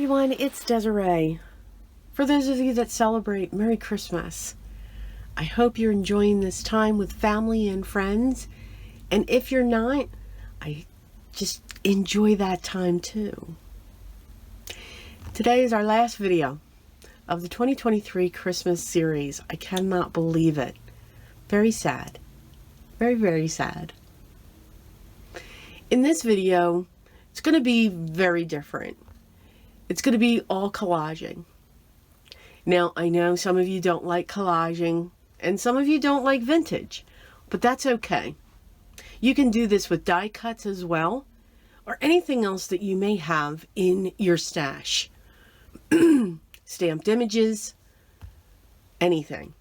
everyone, it's Desiree. For those of you that celebrate, Merry Christmas. I hope you're enjoying this time with family and friends. And if you're not, I just enjoy that time too. Today is our last video of the 2023 Christmas series. I cannot believe it. Very sad. Very, very sad. In this video, it's going to be very different. It's going to be all collaging. Now, I know some of you don't like collaging, and some of you don't like vintage, but that's okay. You can do this with die cuts as well, or anything else that you may have in your stash. Stamped images, anything.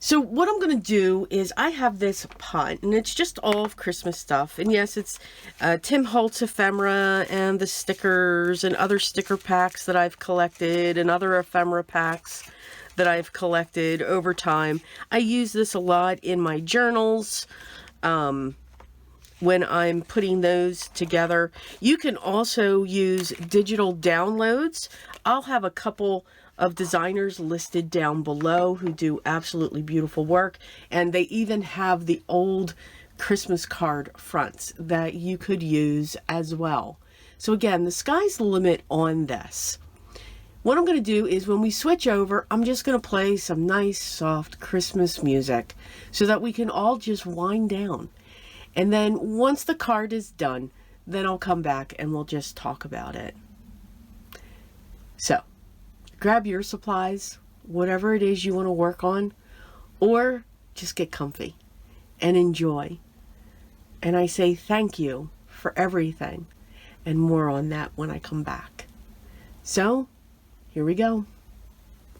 So what I'm going to do is I have this pot, and it's just all of Christmas stuff. And yes, it's Tim Holtz ephemera and the stickers and other sticker packs that I've collected and other ephemera packs that I've collected over time. I use this a lot in my journals when I'm putting those together. You can also use digital downloads. I'll have a couple of designers listed down below who do absolutely beautiful work, and they even have the old Christmas card fronts that you could use as well. So again, the sky's the limit on this. What I'm going to do is when we switch over, I'm just going to play some nice soft Christmas music so that we can all just wind down. And then once the card is done, then I'll come back and we'll just talk about it. So grab your supplies, whatever it is you want to work on, or just get comfy and enjoy. And I say thank you for everything, and more on that when I come back. So, here we go.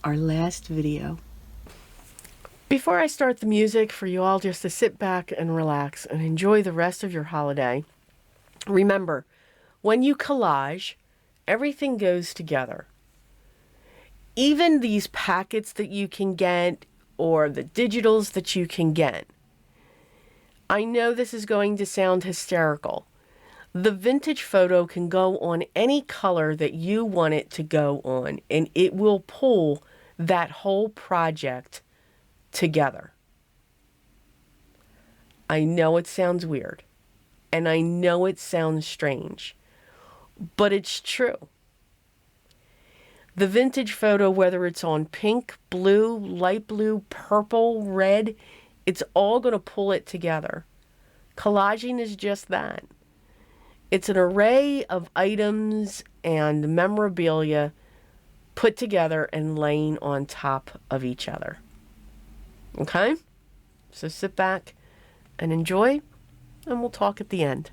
Our last video. Before I start the music for you all just to sit back and relax and enjoy the rest of your holiday, remember, when you collage, everything goes together. Even these packets that you can get or the digitals that you can get. I know this is going to sound hysterical. The vintage photo can go on any color that you want it to go on, and it will pull that whole project together. I know it sounds weird, and I know it sounds strange, but it's true. The vintage photo, whether it's on pink, blue, light blue, purple, red, it's all going to pull it together. Collaging is just that. It's an array of items and memorabilia put together and laying on top of each other. Okay? So sit back and enjoy, and we'll talk at the end.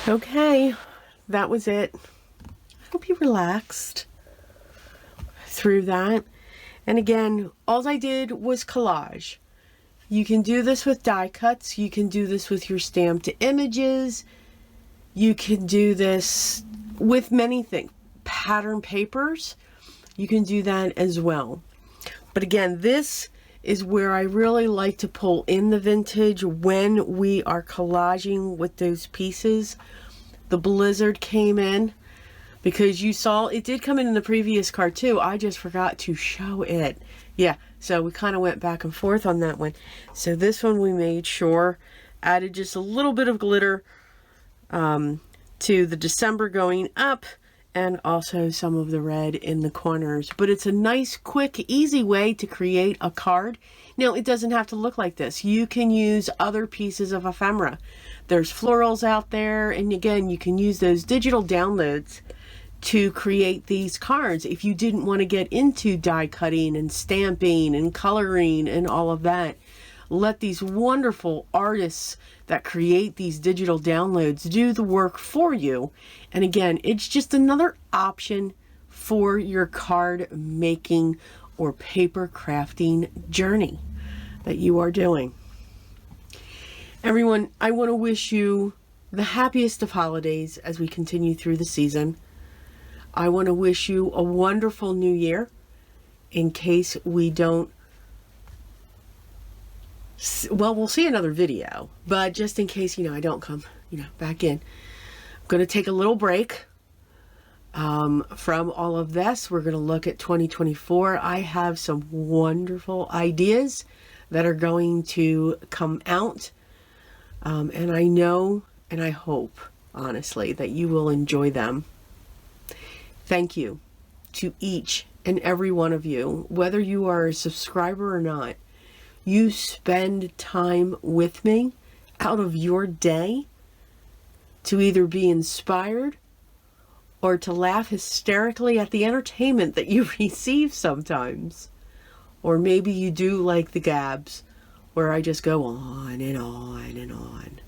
Okay, that was it. I hope you relaxed through that. And again, all I did was collage. You can do this with die cuts. You can do this with your stamped images. You can do this with many things. Pattern papers, you can do that as well. But again, this is where I really like to pull in the vintage when we are collaging with those pieces. The blizzard came in because you saw it did come in the previous card too. I just forgot to show it. Yeah, so we kind of went back and forth on that one. So this one we made sure added just a little bit of glitter to the December going up, and also some of the red in the corners. But it's a nice, quick, easy way to create a card. Now, it doesn't have to look like this. You can use other pieces of ephemera. There's florals out there, and again, you can use those digital downloads to create these cards if you didn't want to get into die cutting and stamping and coloring and all of that. Let these wonderful artists that create these digital downloads do the work for you. And again, it's just another option for your card making or paper crafting journey that you are doing. Everyone, I want to wish you the happiest of holidays as we continue through the season. I want to wish you a wonderful new year. In case we don't, well, we'll see another video, but just in case, I don't come, back in, I'm going to take a little break from all of this. We're going to look at 2024. I have some wonderful ideas that are going to come out. And I know, and I hope, honestly, that you will enjoy them. Thank you to each and every one of you, whether you are a subscriber or not. You spend time with me out of your day to either be inspired or to laugh hysterically at the entertainment that you receive sometimes. Or maybe you do like the Gabs, where I just go on and on and on.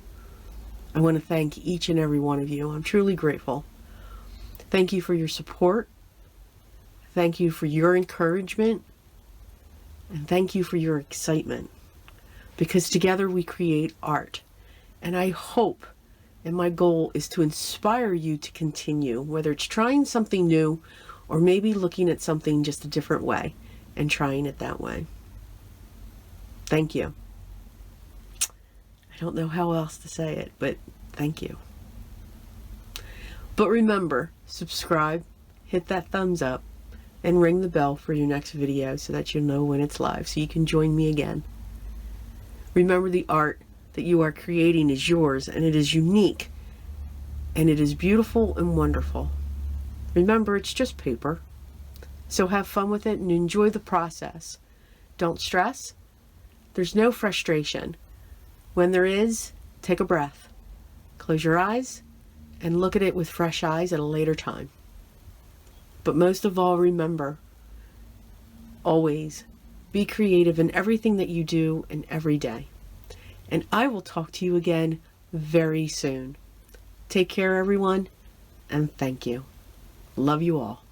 I want to thank each and every one of you. I'm truly grateful. Thank you for your support. Thank you for your encouragement. And thank you for your excitement. Because together we create art. And I hope, and my goal is to inspire you to continue, whether it's trying something new or maybe looking at something just a different way and trying it that way. Thank you. I don't know how else to say it, but thank you. But remember, subscribe, hit that thumbs up, and ring the bell for your next video so that you'll know when it's live so you can join me again. Remember, the art that you are creating is yours, and it is unique, and it is beautiful and wonderful. Remember, it's just paper. So have fun with it and enjoy the process. Don't stress. There's no frustration. When there is, take a breath. Close your eyes and look at it with fresh eyes at a later time. But most of all, remember, always be creative in everything that you do and every day. And I will talk to you again very soon. Take care, everyone, and thank you. Love you all.